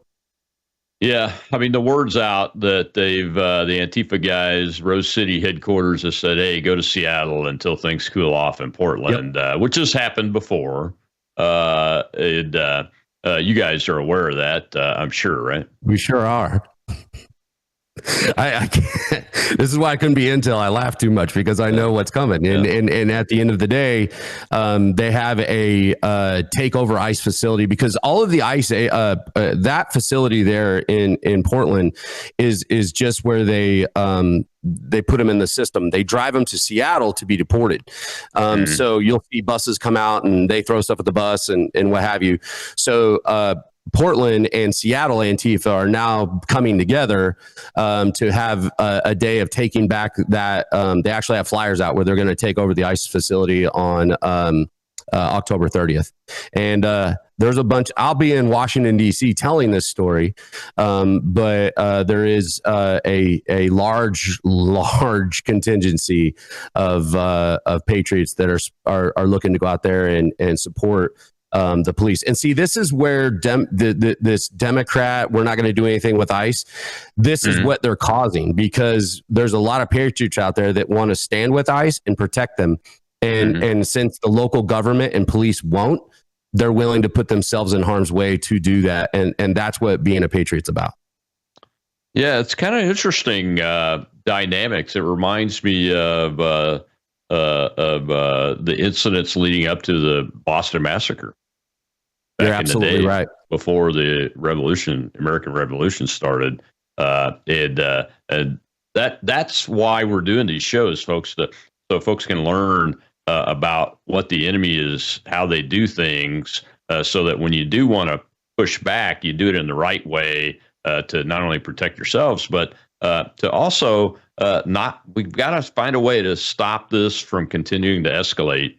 Yeah, I mean, the word's out that the Antifa guys, Rose City headquarters, has said, hey, go to Seattle until things cool off in Portland, which has happened before. You guys are aware of that, I'm sure, right? We sure are. I can't, this is why I couldn't be in till I laugh too much, because I know what's coming. And at the end of the day, they have a takeover ICE facility, because all of the ICE, that facility there in Portland is just where they put them in the system. They drive them to Seattle to be deported. So you'll see buses come out and they throw stuff at the bus and what have you. So, Portland and Seattle Antifa are now coming together to have a day of taking back that. They actually have flyers out where they're going to take over the ICE facility on October 30th. And there's a bunch. I'll be in Washington, D.C. telling this story, but there is a large contingency of patriots that are looking to go out there and support the police. And see, this is where this Democrat, we're not going to do anything with ICE. This is what they're causing, because there's a lot of patriots out there that want to stand with ICE and protect them. And since the local government and police won't, they're willing to put themselves in harm's way to do that. And that's what being a patriot's about. Yeah, it's kind of interesting dynamics. It reminds me of the incidents leading up to the Boston Massacre You're back in the absolutely day, right. before the American Revolution started. And that's why we're doing these shows, folks, so folks can learn about what the enemy is, how they do things, so that when you do want to push back, you do it in the right way, to not only protect yourselves, but to also we've got to find a way to stop this from continuing to escalate,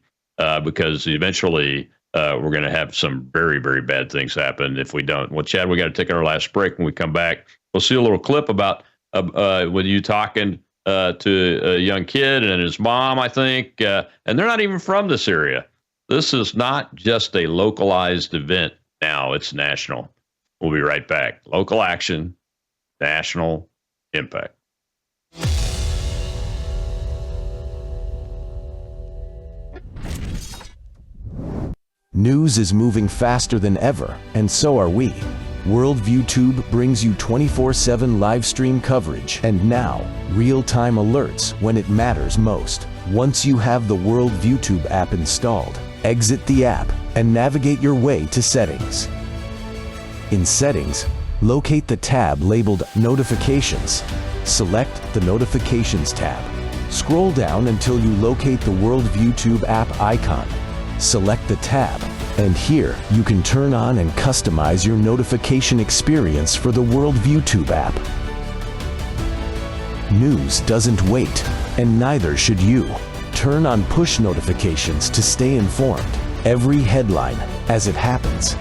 because eventually we're going to have some very, very bad things happen if we don't. Well, Chad, we got to take our last break. When we come back, we'll see a little clip about with you talking to a young kid and his mom, I think, and they're not even from this area. This is not just a localized event now, it's national. We'll be right back. Local action, national impact. News is moving faster than ever, and so are we. Worldview Tube brings you 24/7 live stream coverage and now real-time alerts when it matters most. Once you have the Worldview Tube app installed, exit the app and navigate your way to Settings. In Settings, locate the tab labeled Notifications. Select the Notifications tab. Scroll down until you locate the Worldview Tube app icon. Select the tab, and here you can turn on and customize your notification experience for the Worldview Tube app. News doesn't wait, and neither should you. Turn on push notifications to stay informed. Every headline as it happens.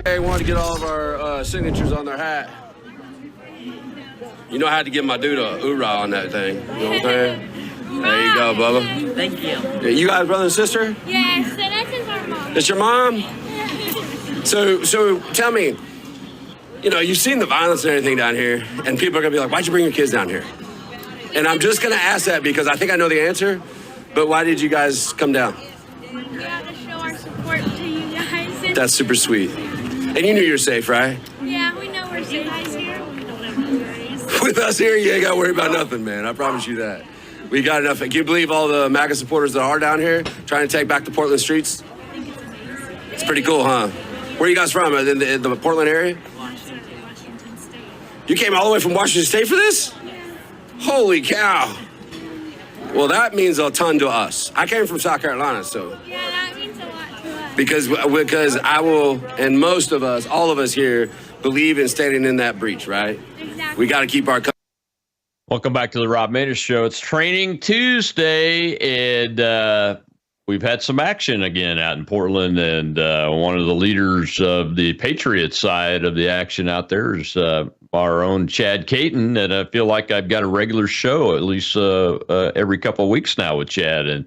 They wanted to get all of our signatures on their hat. You know, I had to give my dude a hoorah on that thing. You know what I'm saying? There you go, Bubba. Thank you. Yeah, you guys brother and sister? Yes, so this is our mom. That's your mom? So tell me, you know, you've seen the violence and everything down here, and people are going to be like, why'd you bring your kids down here? And I'm just going to ask that because I think I know the answer, but why did you guys come down? We have to show our support to you guys. That's super sweet. And you knew you were safe, right? Yeah, we know we're safe. Here. We don't have no worries. With us here, you ain't got to worry about nothing, man. I promise you that. We got enough. Can you believe all the MAGA supporters that are down here trying to take back the Portland streets? It's pretty cool, huh? Where are you guys from? In the Portland area? Washington State. You came all the way from Washington State for this? Holy cow. Well, that means a ton to us. I came from South Carolina, so. Yeah, that means a lot to us. Because I will, and most of us, all of us here, believe in standing in that breach, right? Exactly. We got to keep our. Welcome back to the Rob Maness Show. It's Training Tuesday, and we've had some action again out in Portland, and one of the leaders of the Patriot side of the action out there is our own Chad Caton, and I feel like I've got a regular show at least every couple of weeks now with Chad. And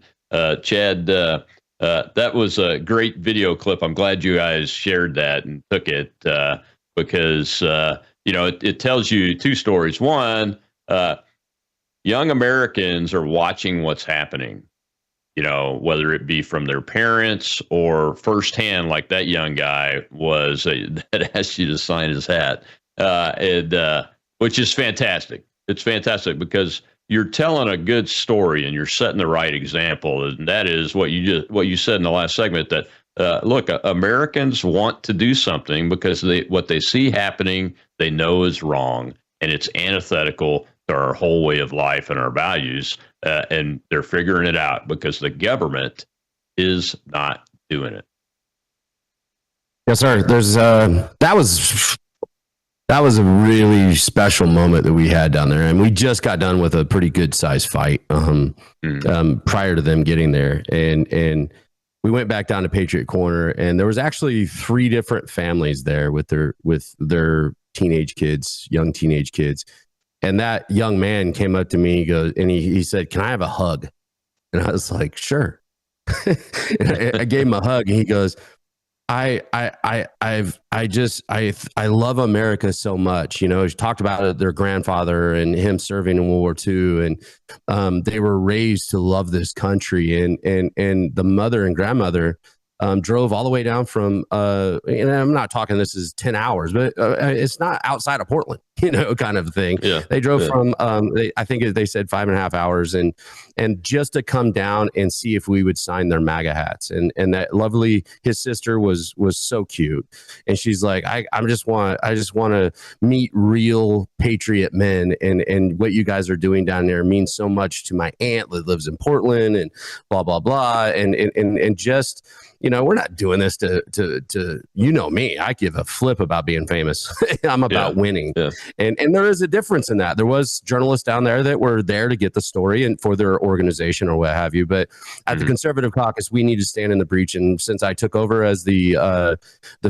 Chad, that was a great video clip. I'm glad you guys shared that and took it because, it tells you two stories. One, young Americans are watching what's happening, whether it be from their parents or firsthand, like that young guy was that asked you to sign his hat, which is fantastic. It's fantastic because you're telling a good story and you're setting the right example. And that is what you said in the last segment, that look, Americans want to do something because what they see happening, they know is wrong, and it's antithetical to our whole way of life and our values, and they're figuring it out because the government is not doing it. Yes, sir. There's that was a really special moment that we had down there, and we just got done with a pretty good sized fight prior to them getting there, and we went back down to Patriot Corner, and there was actually 3 different families there with their teenage kids, young teenage kids. And that young man came up to me, he said, "Can I have a hug?" And I was like, "Sure." And I gave him a hug, and he goes, I love America so much." He talked about their grandfather and him serving in World War II, and they were raised to love this country. And the mother and grandmother drove all the way down from, and I'm not talking this is 10 hours, but it's not outside of Portland, kind of thing. Yeah. They drove from, I think they said 5.5 hours and just to come down and see if we would sign their MAGA hats. And that lovely, his sister was so cute. And she's like, I just want to meet real patriot men. And what you guys are doing down there means so much to my aunt that lives in Portland and blah, blah, blah. And just, we're not doing this to me. I give a flip about being famous. I'm about winning. Yeah. And there is a difference in that. There was journalists down there that were there to get the story and for their organization or what have you. But at the Conservative Caucus, we need to stand in the breach. And since I took over as the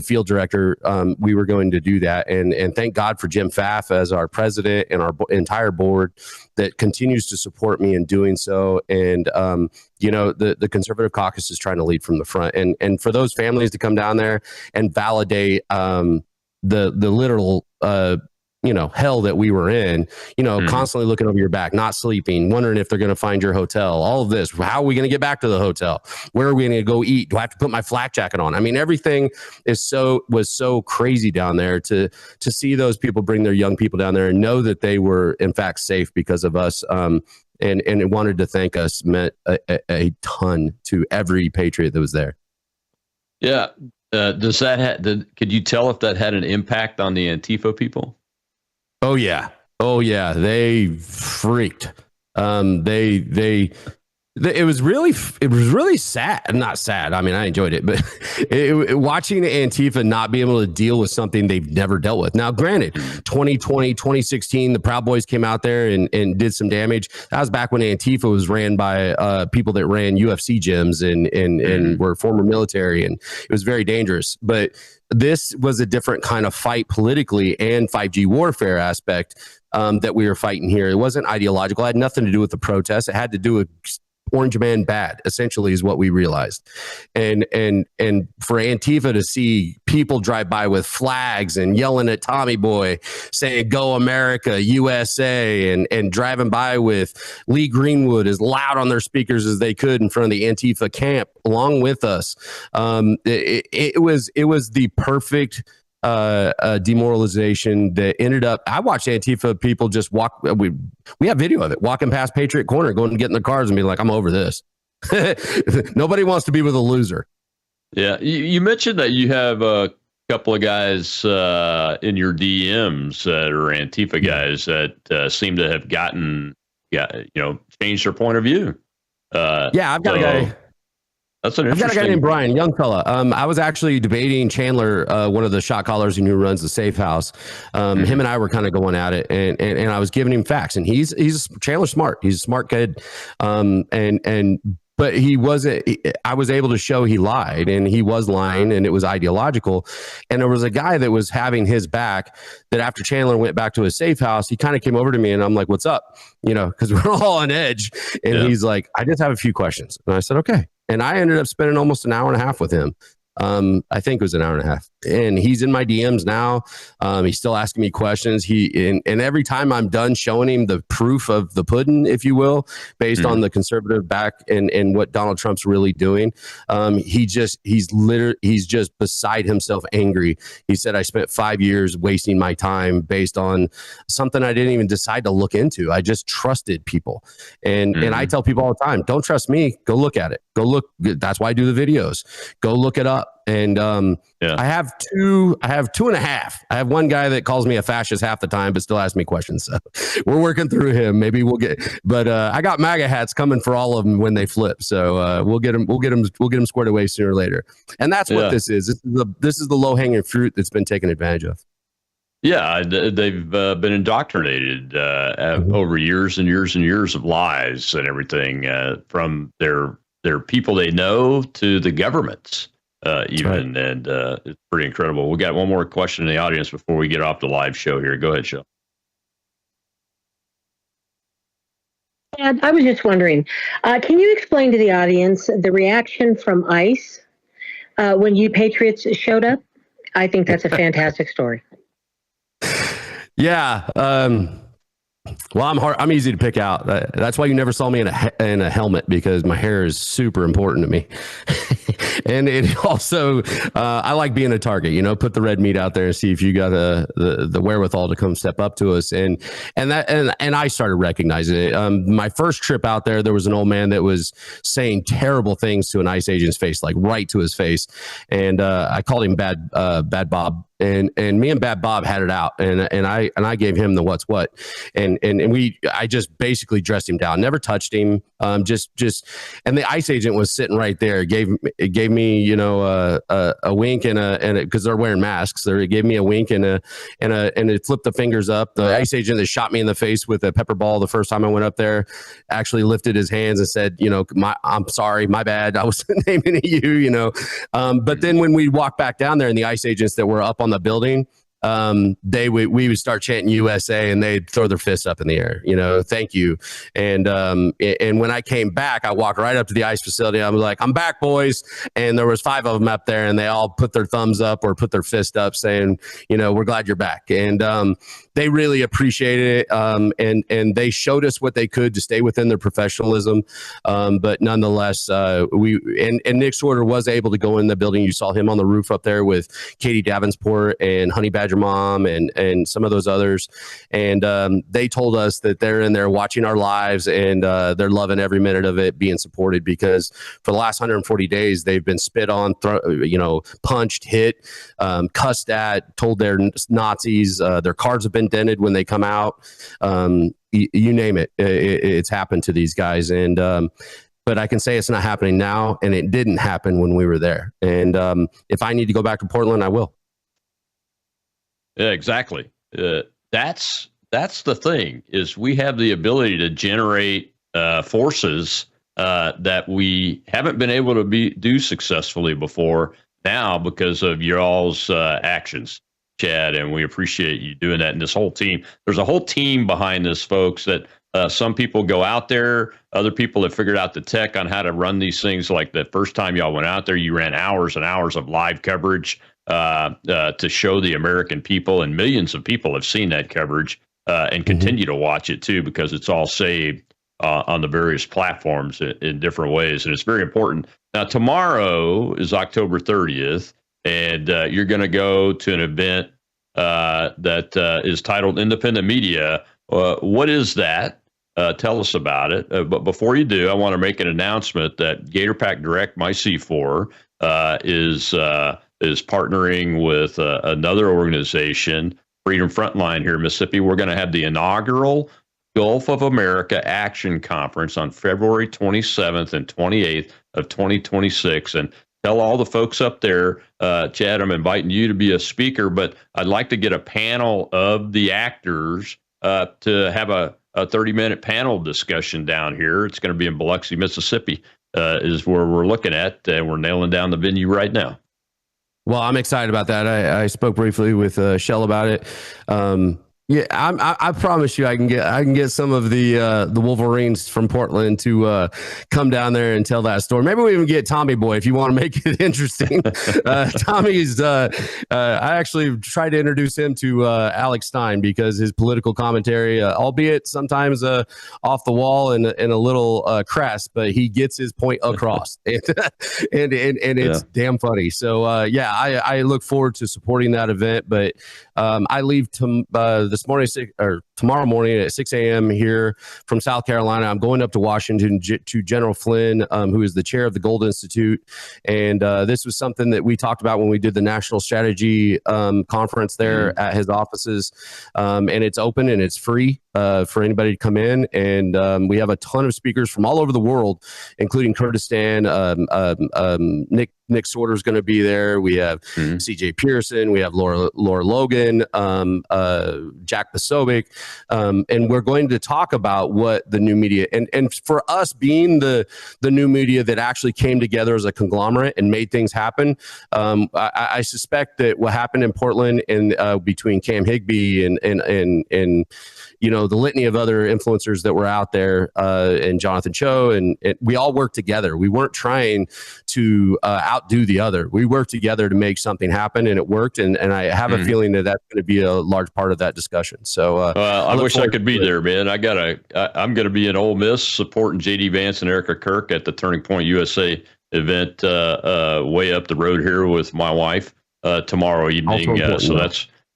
field director, we were going to do that. And thank God for Jim Pfaff as our president and our entire board that continues to support me in doing so. And the Conservative Caucus is trying to lead from the front, and for those families to come down there and validate the literal hell that we were in, constantly looking over your back, not sleeping, wondering if they're going to find your hotel, all of this. How are we going to get back to the hotel? Where are we going to go eat? Do I have to put my flak jacket on? I mean, everything was so crazy down there to see those people bring their young people down there and know that they were in fact safe because of us. And it wanted to thank us meant a ton to every patriot that was there. Yeah. Does that could you tell if that had an impact on the Antifa people? Oh yeah. They freaked. It was really sad. Not sad. I mean, I enjoyed it, but watching Antifa not be able to deal with something they've never dealt with. Now, granted, 2020, 2016, the Proud Boys came out there and did some damage. That was back when Antifa was ran by people that ran UFC gyms and were former military, and it was very dangerous. But this was a different kind of fight politically and 5G warfare aspect that we were fighting here. It wasn't ideological. It had nothing to do with the protests. It had to do with Orange Man bad, essentially, is what we realized. And for Antifa to see people drive by with flags and yelling at Tommy Boy, saying "Go America, USA," and driving by with Lee Greenwood as loud on their speakers as they could in front of the Antifa camp along with us, it was the perfect demoralization that ended up. I watched Antifa people just walk. We have video of it walking past Patriot Corner, going to get in the cars and be like, "I'm over this." Nobody wants to be with a loser. Yeah, you mentioned that you have a couple of guys in your DMs that are Antifa guys that seem to have changed their point of view. I've got a guy. That's an interesting. I've got a guy named Brian, young fella. I was actually debating Chandler, one of the shot callers who runs the Safe House. Him and I were kind of going at it, and I was giving him facts. And he's Chandler's smart. He's a smart kid. But he wasn't. I was able to show he lied, and he was lying, and it was ideological. And there was a guy that was having his back. That after Chandler went back to his safe house, he kind of came over to me, and I'm like, "What's up?" Because we're all on edge. And he's like, "I just have a few questions." And I said, "Okay." And I ended up spending almost an hour and a half with him. I think it was an hour and a half. And he's in my DMs now. He's still asking me questions. And every time I'm done showing him the proof of the pudding, if you will, based on the conservative back and what Donald Trump's really doing, he's just beside himself angry. He said, "I spent 5 years wasting my time based on something I didn't even decide to look into. I just trusted people." And I tell people all the time, don't trust me. Go look at it. Go look. That's why I do the videos. Go look it up. And I have two and a half. I have one guy that calls me a fascist half the time, but still asks me questions. So we're working through him. Maybe we'll get. But I got MAGA hats coming for all of them when they flip. So we'll get them squared away sooner or later. And that's what this is. This is the low hanging fruit that's been taken advantage of. Yeah, they've been indoctrinated over years and years and years of lies and everything from their people they know to the governments. Even, right. And it's pretty incredible. We got one more question in the audience before we get off the live show here. Go ahead, Shel. And I was just wondering, can you explain to the audience the reaction from ICE when you Patriots showed up? I think that's a fantastic story. Yeah. Well, I'm easy to pick out. That's why you never saw me in a helmet, because my hair is super important to me. And it also, I like being a target, put the red meat out there and see if you got the wherewithal to come step up to us. And I started recognizing it. My first trip out there was an old man that was saying terrible things to an ICE agent's face, like right to his face. And I called him Bad Bob. And me and Bad Bob had it out, and I gave him the what's what, and I just basically dressed him down, never touched him, just and the ICE agent was sitting right there, gave me a wink and because they're wearing masks, they gave me a wink and it flipped the fingers up. The ICE agent that shot me in the face with a pepper ball the first time I went up there actually lifted his hands and said, I'm sorry, my bad, I was naming it you, but then when we walked back down there and the ICE agents that were up on the building, we would start chanting USA and they'd throw their fists up in the air, thank you. And when I came back, I walked right up to the ICE facility. I was like, I'm back, boys. And there was 5 of them up there and they all put their thumbs up or put their fist up saying, we're glad you're back. And they really appreciated it. And they showed us what they could to stay within their professionalism. But nonetheless, and Nick Sorter was able to go in the building. You saw him on the roof up there with Katie Davenport and Honey Badger Mom and some of those others. And they told us that they're in there watching our lives and they're loving every minute of it, being supported, because for the last 140 days, they've been spit on, punched, hit, cussed at, told they're Nazis. Their cars have been dented when they come out. You name it, it's happened to these guys. And but I can say it's not happening now, and it didn't happen when we were there. And if I need to go back to Portland, I will. Yeah, exactly. That's the thing, is we have the ability to generate forces that we haven't been able to do successfully before now because of y'all's actions, Chad, and we appreciate you doing that. And this whole team, there's a whole team behind this, folks, that some people go out there, other people have figured out the tech on how to run these things. Like the first time y'all went out there, you ran hours and hours of live coverage to show the American people, and millions of people have seen that coverage and continue to watch it too, because it's all saved on the various platforms in different ways. And it's very important. Now, tomorrow is October 30th, and you're going to go to an event that is titled Independent Media. What is that? Tell us about it. But before you do, I want to make an announcement that Gator Pack Direct, my C4, is partnering with another organization, Freedom Frontline here in Mississippi. We're going to have the inaugural Gulf of America Action Conference on February 27th and 28th of 2026. And tell all the folks up there, Chad, I'm inviting you to be a speaker, but I'd like to get a panel of the actors to have a 30-minute panel discussion down here. It's going to be in Biloxi, Mississippi, is where we're looking at, and we're nailing down the venue right now. Well, I'm excited about that. I spoke briefly with Shell about it. Yeah, I promise you, I can get some of the Wolverines from Portland to come down there and tell that story. Maybe we even get Tommy Boy if you want to make it interesting. Tommy's. I actually tried to introduce him to Alex Stein because his political commentary, albeit sometimes off the wall and a little crass, but he gets his point across, and it's damn funny. So I look forward to supporting that event. But I leave tomorrow morning at 6 a.m. here from South Carolina. I'm going up to Washington to General Flynn, who is the chair of the Gold Institute. And this was something that we talked about when we did the National Strategy Conference there at his offices. And it's open and it's free for anybody to come in. And we have a ton of speakers from all over the world, including Kurdistan. Nick Sorter is going to be there. We have CJ Pearson. We have Laura Logan, Jack Posobiec. And we're going to talk about what the new media, and for us being the new media that actually came together as a conglomerate and made things happen, I suspect that what happened in Portland and between Cam Higbee and the litany of other influencers that were out there, and Jonathan Cho, and we all worked together. We weren't trying to outdo the other. We worked together to make something happen, and it worked. And I have a feeling that that's going to be a large part of that discussion. So I wish I could be there, man. I'm going to be in Ole Miss supporting JD Vance and Erica Kirk at the Turning Point USA event way up the road here with my wife tomorrow evening. So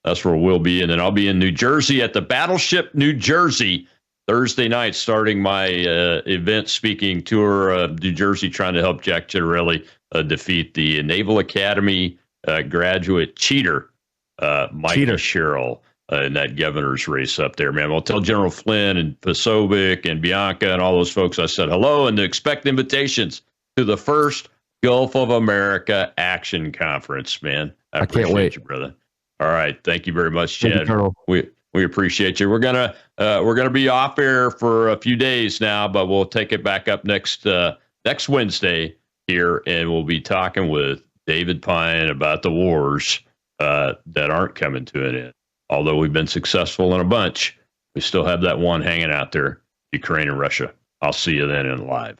that's where we'll be. And then I'll be in New Jersey at the Battleship New Jersey Thursday night, starting my event speaking tour, New Jersey, trying to help Jack Ciarelli defeat the Naval Academy graduate cheater, Micah Sherrill, in that governor's race up there, man. I'll tell General Flynn and Pasovic and Bianca and all those folks I said hello and to expect invitations to the first Gulf of America Action Conference, man. I can't wait, you, brother. All right, thank you very much, Chad. We appreciate you. We're gonna be off air for a few days now, but we'll take it back up next Wednesday here, and we'll be talking with David Pine about the wars that aren't coming to an end. Although we've been successful in a bunch, we still have that one hanging out there, Ukraine and Russia. I'll see you then in live.